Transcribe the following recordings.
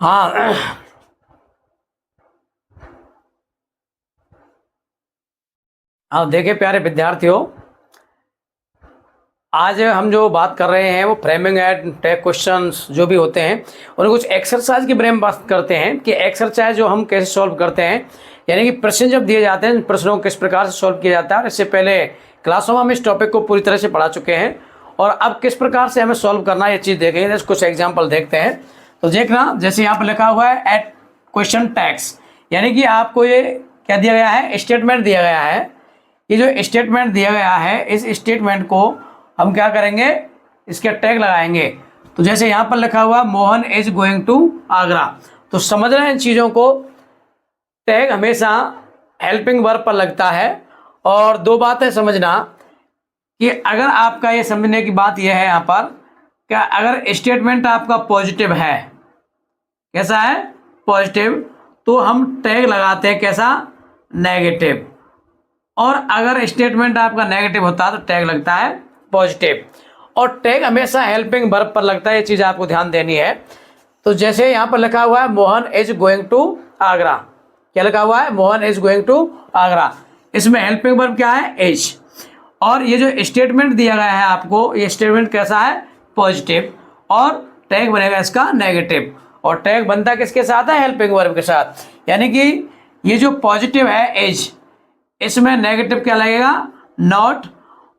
हाँ, हाँ देखिए प्यारे विद्यार्थियों, आज हम जो बात कर रहे हैं वो फ्रेमिंग एंड टैग क्वेश्चंस जो भी होते हैं उन्हें कुछ एक्सरसाइज के बारे में बात करते हैं कि एक्सरसाइज जो हम कैसे सॉल्व करते हैं, यानी कि प्रश्न जब दिए जाते हैं प्रश्नों को किस प्रकार से सॉल्व किया जाता है। और इससे पहले क्लासों में हम इस टॉपिक को पूरी तरह से पढ़ा चुके हैं और अब किस प्रकार से हमें सॉल्व करना है ये चीज़ देखेंगे। जैसे कुछ एग्जाम्पल देखते हैं तो देखना, जैसे यहाँ पर लिखा हुआ है एट क्वेश्चन टैग्स, यानी कि आपको ये क्या दिया गया है, स्टेटमेंट दिया गया है। ये जो स्टेटमेंट दिया गया है इस स्टेटमेंट को हम क्या करेंगे, इसके टैग लगाएंगे। तो जैसे यहाँ पर लिखा हुआ Mohan is going to Agra, तो समझ रहे हैं इन चीज़ों को। टैग हमेशा हेल्पिंग वर्ब पर लगता है। और दो बातें समझना कि अगर आपका ये समझने की बात यह है यहाँ पर, क्या अगर स्टेटमेंट आपका पॉजिटिव है, कैसा है, पॉजिटिव, तो हम टैग लगाते हैं कैसा, नेगेटिव। और अगर स्टेटमेंट आपका नेगेटिव होता है तो टैग लगता है पॉजिटिव। और टैग हमेशा हेल्पिंग वर्ब पर लगता है, ये चीज़ आपको ध्यान देनी है। तो जैसे यहाँ पर लिखा हुआ है Mohan is going to Agra, क्या लिखा हुआ है, Mohan is going to Agra, इसमें हेल्पिंग वर्ब क्या है, इज। और ये जो स्टेटमेंट दिया गया है आपको, ये स्टेटमेंट कैसा है, पॉजिटिव, और टैग बनेगा इसका नेगेटिव। और टैग बनता किसके साथ है, हेल्पिंग वर्ब के साथ। यानी कि ये जो पॉजिटिव है इज, इसमें नेगेटिव क्या लगेगा, नॉट,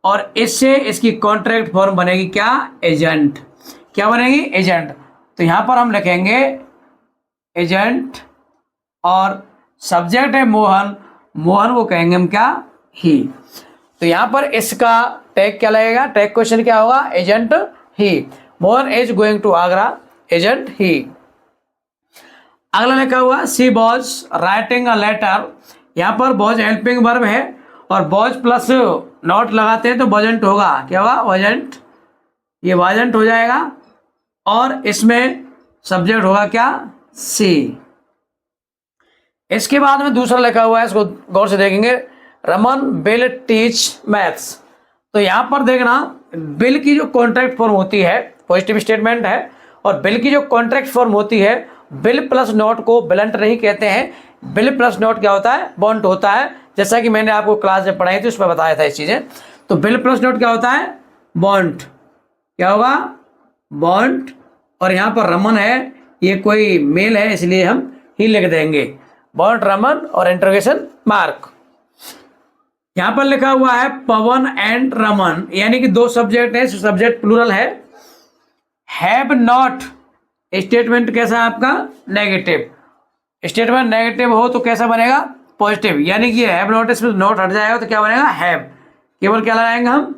और इससे इसकी कॉन्ट्रैक्ट फॉर्म बनेगी क्या, एजेंट। क्या बनेगी, एजेंट। तो यहां पर हम लिखेंगे एजेंट, और सब्जेक्ट है मोहन, मोहन को कहेंगे हम क्या, ही। तो यहां पर इसका टैग क्या लगेगा, टैग क्वेश्चन क्या होगा, isn't he. Mohan is going to Agra, isn't he. अगला लिखा हुआ she was writing a letter, यहाँ पर वॉज हेल्पिंग वर्ब है और वॉज प्लस नॉट लगाते हैं तो वॉजेंट होगा, क्या होगा, वॉजेंट, ये वॉजेंट हो जाएगा। और इसमें सब्जेक्ट होगा क्या, सी। इसके बाद में दूसरा लिखा हुआ है, इसको गौर से देखेंगे, रमन विल टीच मैथ्स। तो यहाँ पर देखना, बिल की जो कॉन्ट्रैक्ट फॉर्म होती है, पॉजिटिव स्टेटमेंट है, और बिल की जो कॉन्ट्रैक्ट फॉर्म होती है, बिल प्लस नॉट को बिलंट नहीं कहते हैं, बिल प्लस नॉट क्या होता है, बॉन्ट होता है। जैसा कि मैंने आपको क्लास में पढ़ाई थी उसमें बताया था इस चीज़ें। तो बिल प्लस नॉट क्या होता है, बॉन्ट, क्या होगा, बॉन्ट। और यहाँ पर रमन है, ये कोई मेल है इसलिए हम ही लिख देंगे, बॉन्ट रमन और इंटरोगेशन मार्क। यहां पर लिखा हुआ है पवन एंड रमन, यानी कि दो सब्जेक्ट है, सब्जेक्ट प्लूरल है। हैव नॉट, स्टेटमेंट कैसा है आपका, नेगेटिव। स्टेटमेंट नेगेटिव हो तो कैसा बनेगा, पॉजिटिव, यानी कि हैव नॉट, इसमें नॉट हट जाएगा तो क्या बनेगा, हैव। केवल क्या लगाएंगे हम,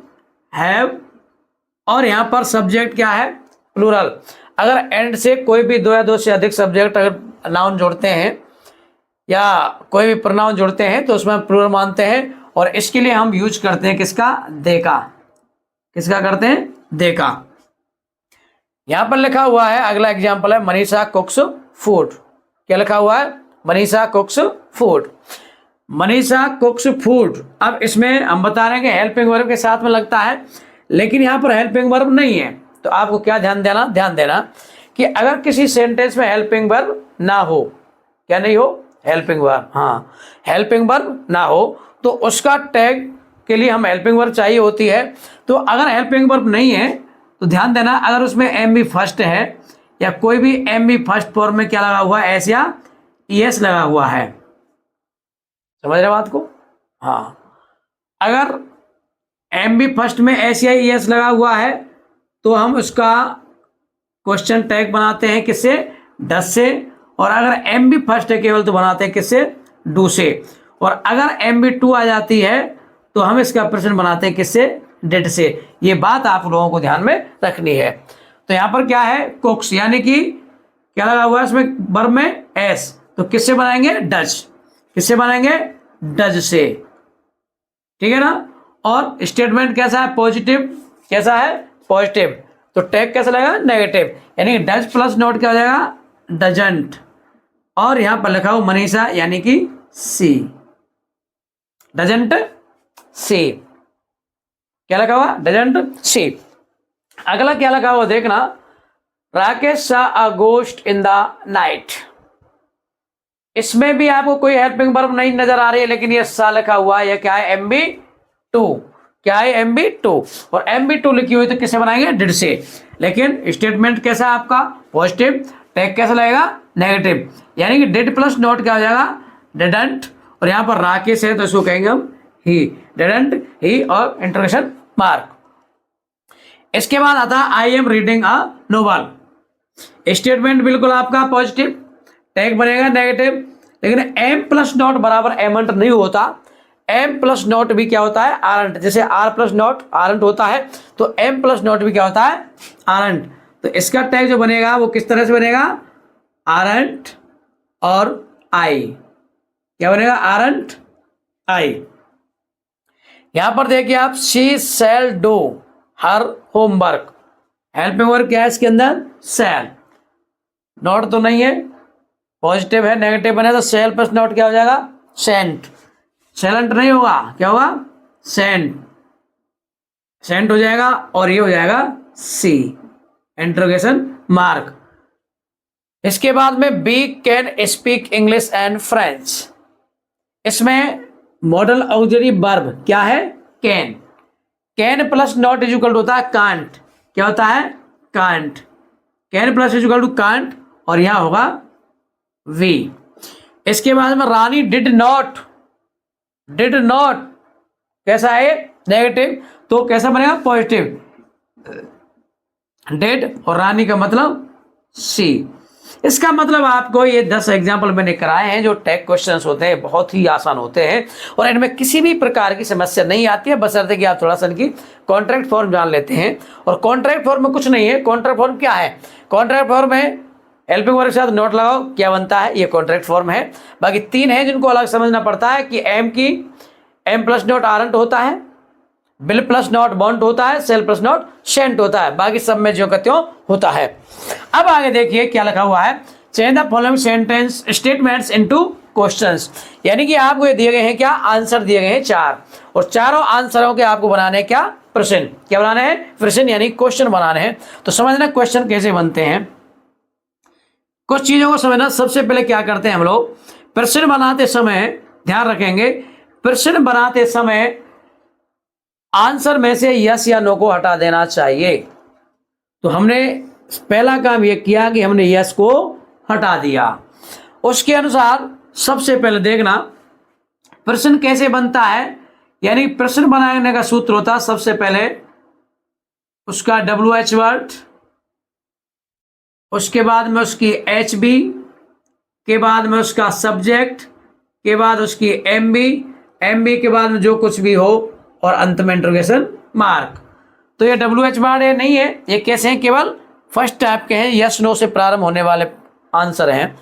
हैव। और यहां पर सब्जेक्ट क्या है, प्लूरल। अगर एंड से कोई भी दो या दो से अधिक सब्जेक्ट अगर नाउन जोड़ते हैं या कोई भी प्रोनाउन जोड़ते हैं तो उसमें प्लूरल मानते हैं। और इसके लिए हम यूज करते हैं किसका, दे का। किसका करते हैं, दे का। यहां पर लिखा हुआ है, अगला एग्जांपल है मनीषा कुक्स फूड। क्या लिखा हुआ है, मनीषा कुक्स फूड, मनीषा कुक्स फूड। अब इसमें हम बता रहे हैं कि हेल्पिंग वर्ब के साथ में लगता है, लेकिन यहां पर हेल्पिंग वर्ब नहीं है। तो आपको क्या ध्यान देना, ध्यान देना कि अगर किसी सेंटेंस में हेल्पिंग वर्ब ना हो, क्या नहीं हो, हेल्पिंग वर्ब, हाँ, हेल्पिंग वर्ब ना हो तो उसका टैग के लिए हम हेल्पिंग वर्ब चाहिए होती है। तो अगर हेल्पिंग वर्ब नहीं है तो ध्यान देना, अगर उसमें एम बी फर्स्ट है या कोई भी एम बी फर्स्ट फॉर्म में क्या लगा हुआ है, एस या ईएस लगा हुआ है, समझ रहे बात को, हाँ। अगर एम बी फर्स्ट में एस या ईएस लगा हुआ है तो हम उसका क्वेश्चन टैग बनाते हैं किससे, डस से। और अगर एम बी फर्स्ट है केवल तो बनाते हैं किससे, डू से। और अगर एम बी टू आ जाती है तो हम इसका प्रश्न बनाते हैं किससे, डिड से। ये बात आप लोगों को ध्यान में रखनी है। तो यहाँ पर क्या है, कुक्स, यानी कि क्या लगा हुआ है इसमें वर्ब में, एस, तो किससे बनाएंगे, डज। किससे बनाएंगे, डज से, ठीक है ना। और स्टेटमेंट कैसा है, पॉजिटिव, कैसा है, पॉजिटिव। तो टैग कैसा लगेगा, नेगेटिव, यानी कि डज प्लस नॉट क्या हो जाएगा, डजंट। और यहां पर लिखा हुआ मनीषा यानी कि सी, डजंट सी। क्या लिखा हुआ, डजंट सी। अगला क्या लिखा हुआ देखना, Rakesh saw a ghost in the night। इसमें भी आपको कोई हेल्पिंग वर्ब नहीं नजर आ रही है, लेकिन ये सा लिखा हुआ है, ये क्या है, MB2। क्या है, MB2। और MB2 लिखी हुई तो किसे बनाएंगे, डिड से। लेकिन स्टेटमेंट कैसा है आपका, पॉजिटिव। टैग कैसा लगेगा, नेगेटिव। यानी कि डिड प्लस नॉट क्या हो जाएगा, डिडंट। और यहां पर राकेश है तो इसको कहेंगे हम ही, डिडंट ही और इंटरोगेशन मार्क। इसके बाद आता है I am reading a novel. Statement बिल्कुल आपका पॉजिटिव, टैग बनेगा नेगेटिव। लेकिन एम प्लस नॉट बराबर एमंट नहीं होता, एम प्लस नॉट भी क्या होता है, आरंट। जैसे आर प्लस नॉट आरंट होता है, तो एम प्लस नॉट भी क्या होता है, आरंट। तो इसका टैग जो बनेगा वो किस तरह से बनेगा, आरंट और आई। क्या बनेगा, आरंट आई। यहां पर देखिए आप, she shall do her homework. Helping verb क्या है इसके अंदर, शैल। नॉट तो नहीं है, पॉजिटिव है, नेगेटिव बने तो शैल प्लस नॉट क्या हो जाएगा, सेंट। सेलेंट नहीं होगा, क्या होगा, सेंट। सेंट हो जाएगा और ये हो जाएगा सी, इंट्रोगेशन मार्क। इसके बाद में we can speak English and French. इसमें मॉडल ऑक्सिलरी वर्ब क्या है, can. Can plus not is equal to होता है कांट। क्या होता है, can't. Can plus is equal to can't और यहां होगा वी। इसके बाद में Rani did not, did not कैसा है, नेगेटिव। तो कैसा बनेगा, पॉजिटिव। डिड और रानी का मतलब सी। इसका मतलब आपको ये 10 एग्जाम्पल मैंने कराए हैं जो टैग क्वेश्चंस होते हैं, बहुत ही आसान होते हैं और इनमें किसी भी प्रकार की समस्या नहीं आती है, बशर्ते कि आप थोड़ा सा इनकी कॉन्ट्रैक्ट फॉर्म जान लेते हैं। और कॉन्ट्रैक्ट फॉर्म में कुछ नहीं है। कॉन्ट्रैक्ट फॉर्म क्या है, कॉन्ट्रैक्ट फॉर्म में हेल्पिंग वर्ब के साथ नोट लगाओ, क्या बनता है, ये कॉन्ट्रैक्ट फॉर्म है। बाकी 3 है जिनको अलग समझना पड़ता है कि एम प्लस नोट आरंट होता है, बिल प्लस नॉट बॉन्ट होता है, सेल प्लस नॉट सेंट होता है, बाकी सब में जो का त्यों होता है। अब आगे देखिए क्या लिखा हुआ है, change the following sentence statements into questions. यानी कि आपको ये दिए गए हैं क्या, आंसर दिए गए हैं 4 और चारों आंसरों के आपको बनाने हैं क्या, प्रश्न। क्या बनाने हैं, प्रश्न यानी क्वेश्चन बनाने हैं। तो समझना क्वेश्चन कैसे बनते हैं, कुछ चीजों को समझना। सबसे पहले क्या करते हैं हम लोग, प्रश्न बनाते समय ध्यान रखेंगे, प्रश्न बनाते समय आंसर में से यस या नो को हटा देना चाहिए। तो हमने पहला काम यह किया कि हमने यस को हटा दिया। उसके अनुसार सबसे पहले देखना प्रश्न कैसे बनता है, यानी प्रश्न बनाने का सूत्र होता है सबसे पहले उसका WH वर्ड, उसके बाद में उसकी HB, के बाद में उसका सब्जेक्ट, के बाद उसकी MB के बाद में जो कुछ भी हो और अंत में इंटरोगेशन मार्क। तो ये WH वर्ड है नहीं है, ये कैसे हैं, केवल फर्स्ट टाइप के हैं, यस नो से प्रारंभ होने वाले आंसर हैं।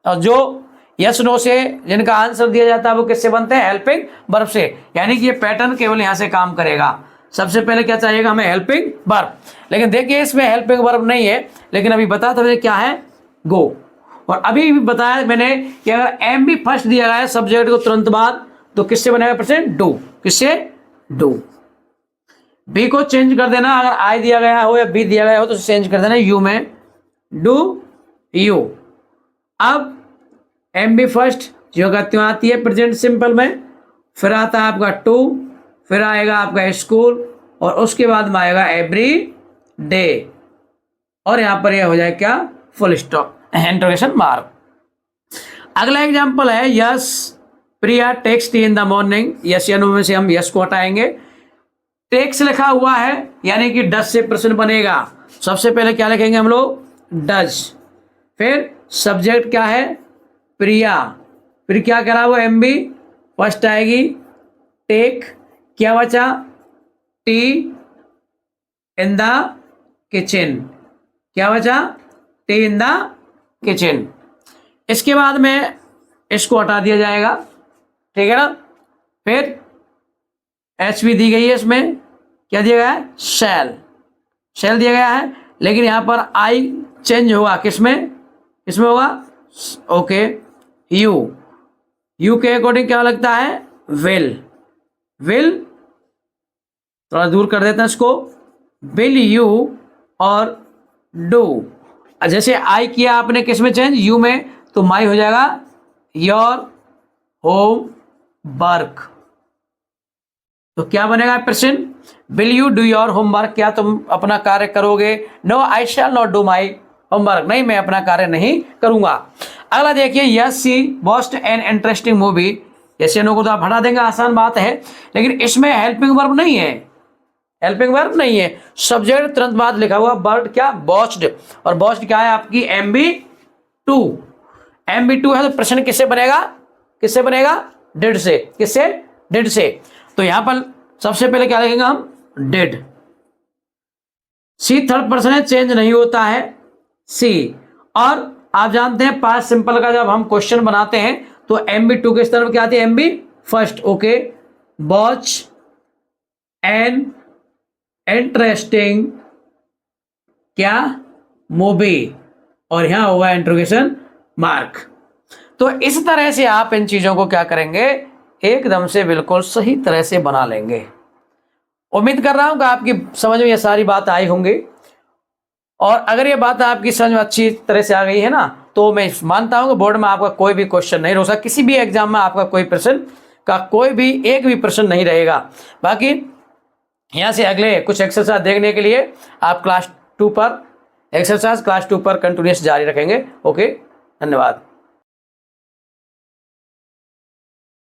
और जो यस नो से जिनका आंसर दिया जाता है वो किससे बनते हैं, हेल्पिंग वर्ब से। यानी कि ये पैटर्न केवल यहां से काम करेगा। सबसे पहले क्या चाहिएगा हमें, हेल्पिंग वर्ब। लेकिन देखिए इसमें हेल्पिंग वर्ब नहीं है, लेकिन अभी बता था क्या है, गो। और अभी भी बताया मैंने कि अगर एम भी फर्स्ट दिया गया है सब्जेक्ट को तुरंत बाद, तो किससे बनेगा प्रश्न, डू। किससे, डू। बी को चेंज कर देना, अगर आई दिया गया हो या बी दिया गया हो तो चेंज कर देना यू में, डू यू। अब एम बी फर्स्ट जो क्यों आती है प्रेजेंट सिंपल में, फिर आता है आपका टू, फिर आएगा आपका स्कूल और उसके बाद में आएगा एवरी डे और यहां पर यह हो जाए क्या, फुल स्टॉप, इंटरोगेशन मार्क। अगला एग्जांपल है yes Priya takes tea in the morning. Yes या नो में से हम यस को हटाएंगे। टेक्स लिखा हुआ है यानी कि डज से प्रश्न बनेगा। सबसे पहले क्या लिखेंगे हम लोग, डज। फिर सब्जेक्ट क्या है, प्रिया। फिर क्या करा वो MB फर्स्ट आएगी, टेक। क्या बचा, टी इन द किचन। क्या बचा, टी इन द किचन। इसके बाद में इसको हटा दिया जाएगा, ठीक है ना। फिर HB दी गई है, इसमें क्या दिया गया है, शैल। शैल दिया गया है, लेकिन यहां पर आई चेंज होगा, किसमें, इसमें होगा ओके यू के अकॉर्डिंग क्या लगता है, विल थोड़ा दूर कर देते हैं इसको, विल यू और डू। जैसे आई किया आपने किस में चेंज, यू में, तो माई हो जाएगा योर होम वर्क। तो क्या बनेगा प्रश्न, will you do your homework, क्या तुम अपना कार्य करोगे। No I shall not do my homework, नहीं मैं अपना कार्य नहीं करूंगा। अगला देखिए, yes she watched an interesting movie, ऐसे को तो आप हटा देंगे, आसान बात है, लेकिन इसमें हेल्पिंग वर्ब नहीं है, हेल्पिंग वर्ब नहीं है, सब्जेक्ट तुरंत बाद लिखा हुआ, वर्ब क्या, वॉच्ड, और वॉच्ड क्या है आपकी MB2, MB2 है, तो प्रश्न किससे बनेगा, किससे बनेगा, डिड से, किससे, डिड से। तो यहां पर सबसे पहले क्या लिखेंगे हम, डिड। सी थर्ड पर्सन है, चेंज नहीं होता है सी। और आप जानते हैं पास्ट सिंपल का जब हम क्वेश्चन बनाते हैं तो MB2 के तरफ क्या आती है, MB first. Okay, watch an interesting क्या मूवी, और यहां होगा इंट्रोगेशन मार्क। तो इस तरह से आप इन चीजों को क्या करेंगे, एकदम से बिल्कुल सही तरह से बना लेंगे। उम्मीद कर रहा हूं कि आपकी समझ में ये सारी बात आई होंगी, और अगर ये बात आपकी समझ में अच्छी तरह से आ गई है ना, तो मैं मानता हूं कि बोर्ड में आपका कोई भी क्वेश्चन नहीं रह सकता, किसी भी एग्जाम में आपका कोई प्रश्न का कोई भी एक भी प्रश्न नहीं रहेगा। बाकी यहाँ से अगले कुछ एक्सरसाइज देखने के लिए आप क्लास 2 पर एक्सरसाइज क्लास 2 पर कंटिन्यूस जारी रखेंगे। ओके, धन्यवाद।